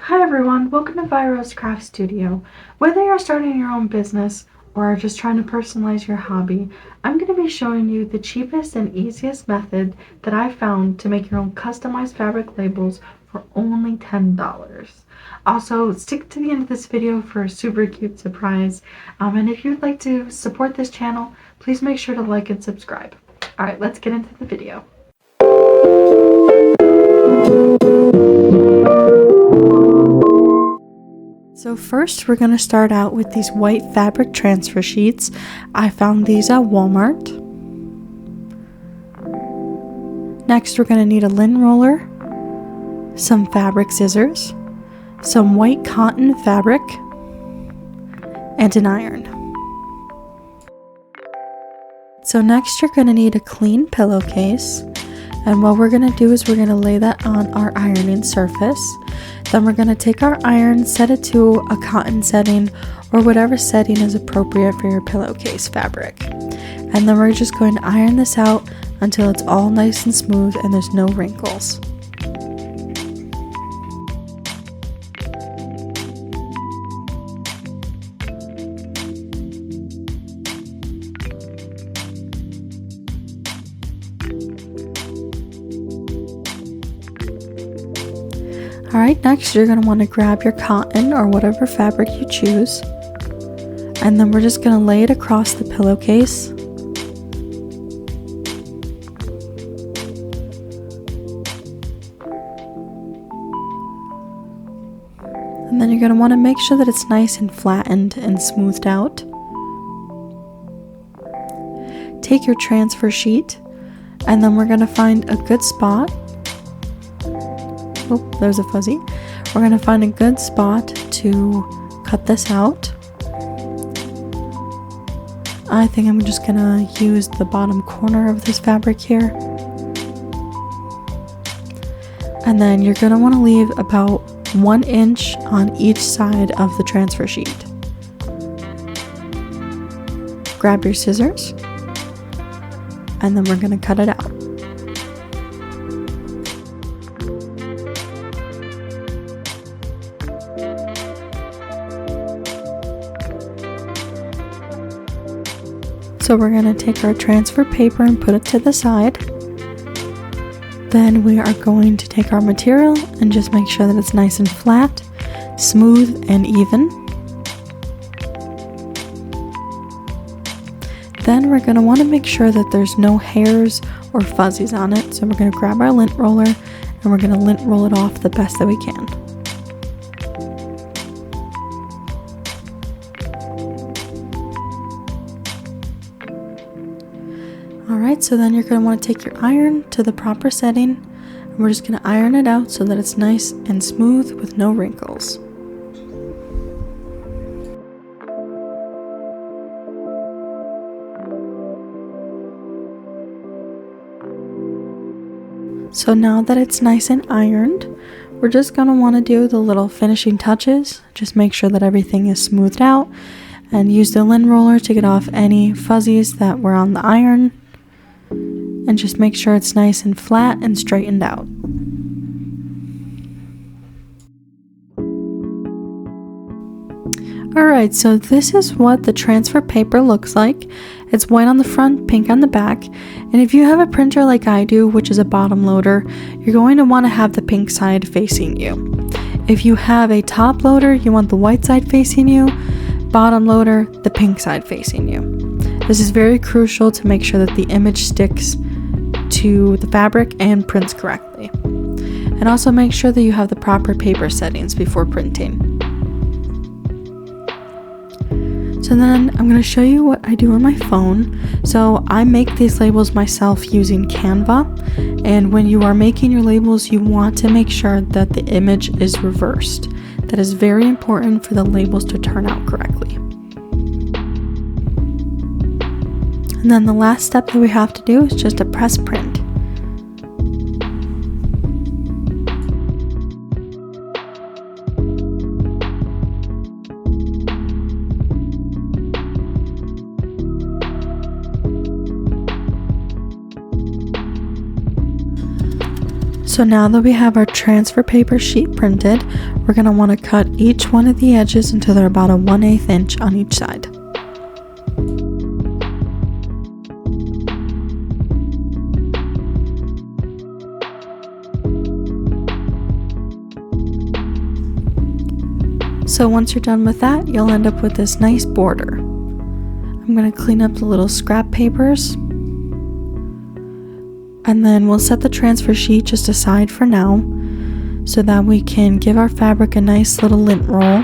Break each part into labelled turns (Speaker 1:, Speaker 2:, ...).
Speaker 1: Hi everyone, welcome to Viro's Craft Studio. Whether you're starting your own business or are just trying to personalize your hobby, I'm going to be showing you the cheapest and easiest method that I found to make your own customized fabric labels for only $10. Also, stick to the end of this video for a super cute surprise. And if you'd like to support this channel, please make sure to like and subscribe. Alright, let's get into the video. So first we're going to start out with these white fabric transfer sheets. I found these at Walmart. Next we're going to need a lint roller, some fabric scissors, some white cotton fabric, and an iron. So next you're going to need a clean pillowcase. And what we're going to do is we're going to lay that on our ironing surface. Then we're going to take our iron, set it to a cotton setting or whatever setting is appropriate for your pillowcase fabric. And then we're just going to iron this out until it's all nice and smooth and there's no wrinkles. Alright, next you're going to want to grab your cotton or whatever fabric you choose, and then we're just going to lay it across the pillowcase. And then you're going to want to make sure that it's nice and flattened and smoothed out. Take your transfer sheet, and then we're going to find a good spot. Oh, there's a fuzzy. We're going to find a good spot to cut this out. I think I'm just going to use the bottom corner of this fabric here. And then you're going to want to leave about 1 inch on each side of the transfer sheet. Grab your scissors, and then we're going to cut it out. So we're going to take our transfer paper and put it to the side. Then we are going to take our material and just make sure that it's nice and flat, smooth, and even. Then we're going to want to make sure that there's no hairs or fuzzies on it. So we're going to grab our lint roller and we're going to lint roll it off the best that we can. Alright, so then you're going to want to take your iron to the proper setting, and we're just going to iron it out so that it's nice and smooth with no wrinkles. So now that it's nice and ironed, we're just going to want to do the little finishing touches. Just make sure that everything is smoothed out, and use the lint roller to get off any fuzzies that were on the iron. And just make sure it's nice and flat and straightened out. Alright, so this is what the transfer paper looks like. It's white on the front, pink on the back. And if you have a printer like I do, which is a bottom loader, you're going to want to have the pink side facing you. If you have a top loader, you want the white side facing you. Bottom loader, the pink side facing you. This is very crucial to make sure that the image sticks to the fabric and prints correctly. And also make sure that you have the proper paper settings before printing. So then I'm going to show you what I do on my phone. So I make these labels myself using Canva. And when you are making your labels, you want to make sure that the image is reversed. That is very important for the labels to turn out correctly. And then the last step that we have to do is just to press print. So now that we have our transfer paper sheet printed, we're going to want to cut each one of the edges until they're about a 1/8 inch on each side. So once you're done with that, you'll end up with this nice border. I'm going to clean up the little scrap papers. And then we'll set the transfer sheet just aside for now so that we can give our fabric a nice little lint roll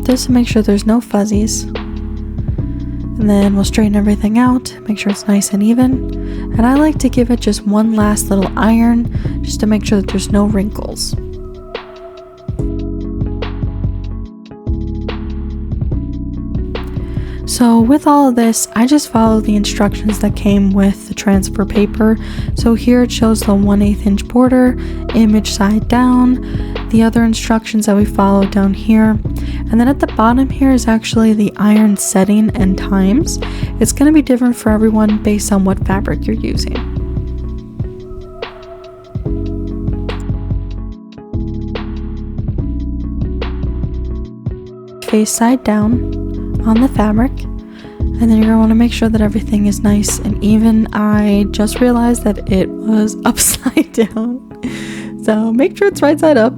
Speaker 1: just to make sure there's no fuzzies. And then we'll straighten everything out, make sure it's nice and even. And I like to give it just one last little iron just to make sure that there's no wrinkles. So with all of this, I just followed the instructions that came with the transfer paper. So here it shows the 1/8 inch border, image side down, the other instructions that we followed down here. And then at the bottom here is actually the iron setting and times. It's going to be different for everyone based on what fabric you're using. Face side down on the fabric, and then you're going to want to make sure that everything is nice and even. I just realized that it was upside down, so make sure it's right side up,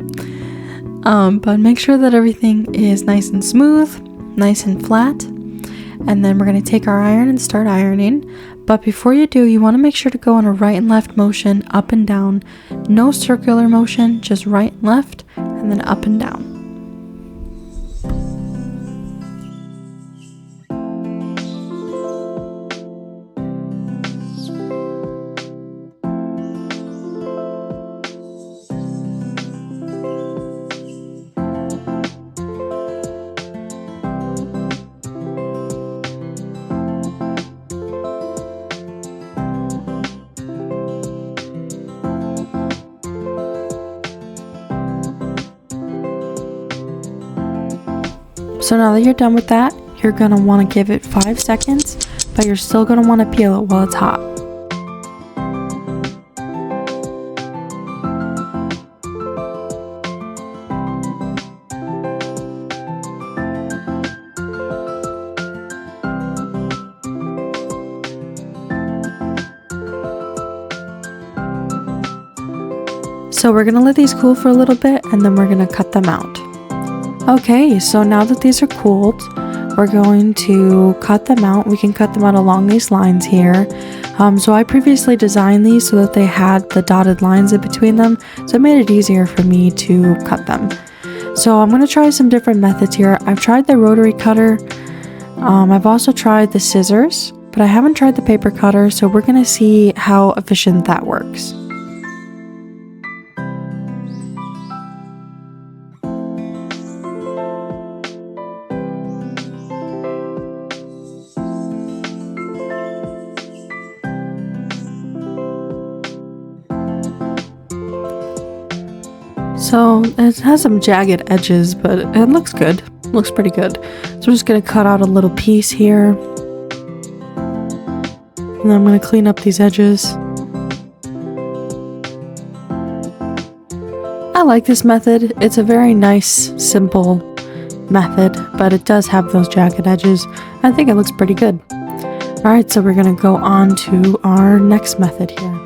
Speaker 1: but make sure that everything is nice and smooth, nice and flat. And then we're going to take our iron and start ironing. But before you do, you want to make sure to go in a right and left motion, up and down. No circular motion, just right and left, and then up and down. So now that you're done with that, you're going to want to give it 5 seconds, but you're still going to want to peel it while it's hot. So we're going to let these cool for a little bit, and then we're going to cut them out. Okay, so now that these are cooled, we're going to cut them out. We can cut them out along these lines here. So I previously designed these so that they had the dotted lines in between them, so it made it easier for me to cut them. So I'm going to try some different methods here. I've tried the rotary cutter. I've also tried the scissors, but I haven't tried the paper cutter, so we're going to see how efficient that works. So it has some jagged edges, but it looks good. It looks pretty good. So I'm just going to cut out a little piece here. And then I'm going to clean up these edges. I like this method. It's a very nice, simple method, but it does have those jagged edges. I think it looks pretty good. Alright, so we're going to go on to our next method here.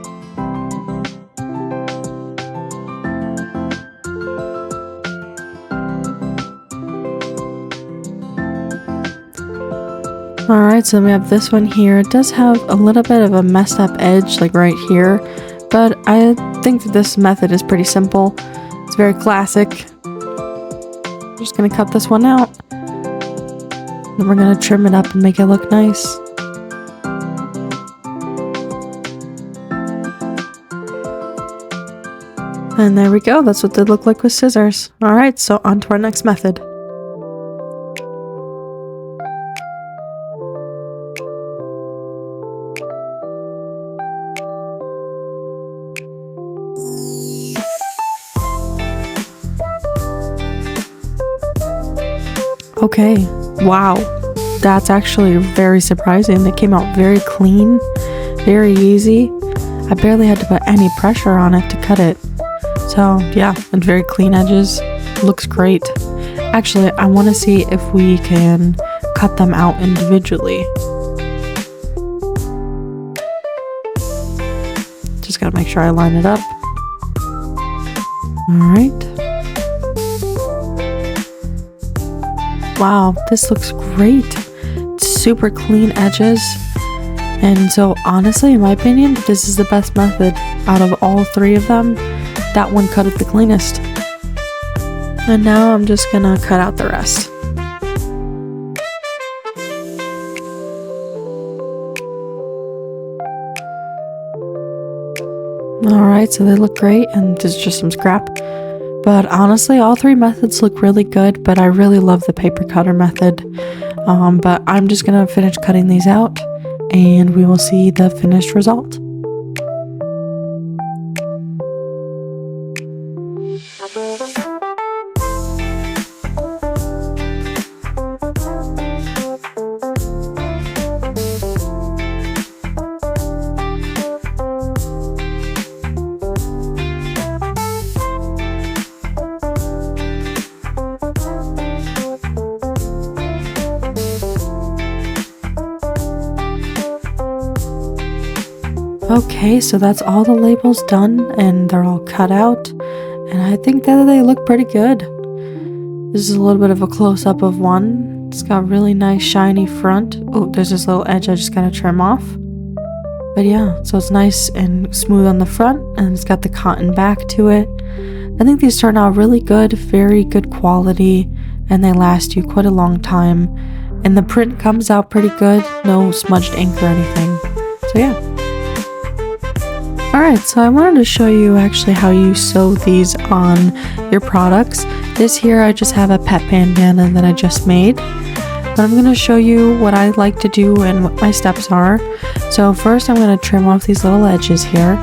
Speaker 1: Alright, so we have this one here. It does have a little bit of a messed up edge, like right here, but I think that this method is pretty simple. It's very classic. I'm just going to cut this one out. Then we're going to trim it up and make it look nice. And there we go. That's what they look like with scissors. Alright, so on to our next method. Okay, wow, that's actually very surprising. They came out very clean, very easy. I barely had to put any pressure on it to cut it. So yeah, and very clean edges. Looks great. Actually, I want to see if we can cut them out individually. Just gotta make sure I line it up. Alright. Wow, this looks great. It's super clean edges. And so honestly, in my opinion, this is the best method out of all three of them. That one cut it the cleanest. And now I'm just gonna cut out the rest. Alright, so they look great, and there's just some scrap. But honestly, all three methods look really good, but I really love the paper cutter method. But I'm just gonna finish cutting these out, and we will see the finished result. Okay, so that's all the labels done, and they're all cut out, and I think that they look pretty good. This is a little bit of a close-up of one. It's got really nice shiny front. Oh, there's this little edge I just gotta trim off. But yeah, so it's nice and smooth on the front, and it's got the cotton back to it. I think these turn out really good, very good quality, and they last you quite a long time. And the print comes out pretty good, no smudged ink or anything. So yeah. Alright, so I wanted to show you actually how you sew these on your products. This here, I just have a pet bandana that I just made. But I'm going to show you what I like to do and what my steps are. So first I'm going to trim off these little edges here.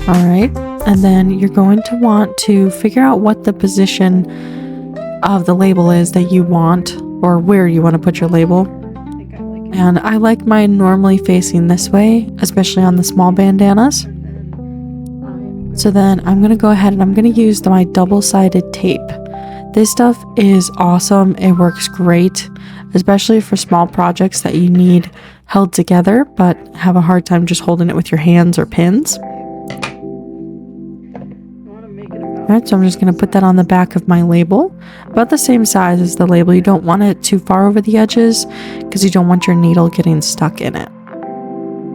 Speaker 1: Alright, and then you're going to want to figure out what the position of the label is that you want, or where you want to put your label. And I like mine normally facing this way, especially on the small bandanas. So then I'm going to go ahead and I'm going to use my double-sided tape. This stuff is awesome. It works great, especially for small projects that you need held together, but have a hard time just holding it with your hands or pins. Alright, so I'm just going to put that on the back of my label, about the same size as the label. You don't want it too far over the edges because you don't want your needle getting stuck in it.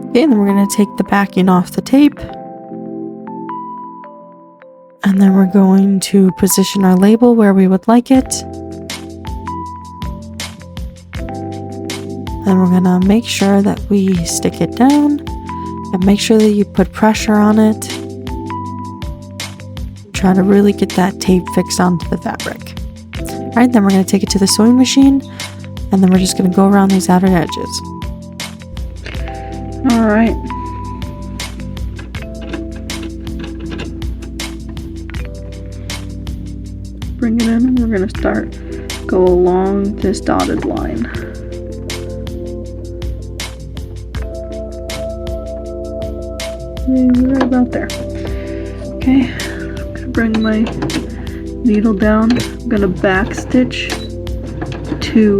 Speaker 1: Okay, and then we're going to take the backing off the tape. And then we're going to position our label where we would like it. And we're going to make sure that we stick it down and make sure that you put pressure on it. Try to really get that tape fixed onto the fabric. Alright, then we're going to take it to the sewing machine, and then we're just going to go around these outer edges. Alright. Bring it in, and we're going to go along this dotted line. Right about there. Okay. Bring my needle down. I'm gonna back stitch 2.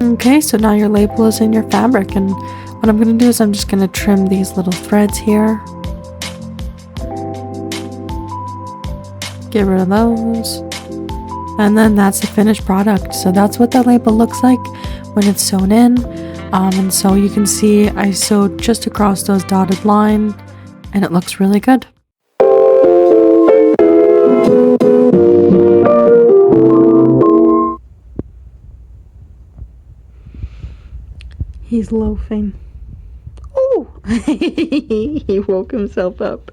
Speaker 1: Okay, so now your label is in your fabric, and what I'm going to do is I'm just going to trim these little threads here. Get rid of those. And then that's the finished product. So that's what the label looks like when it's sewn in. And so you can see I sewed just across those dotted lines, and it looks really good. He's loafing. Oh! He woke himself up.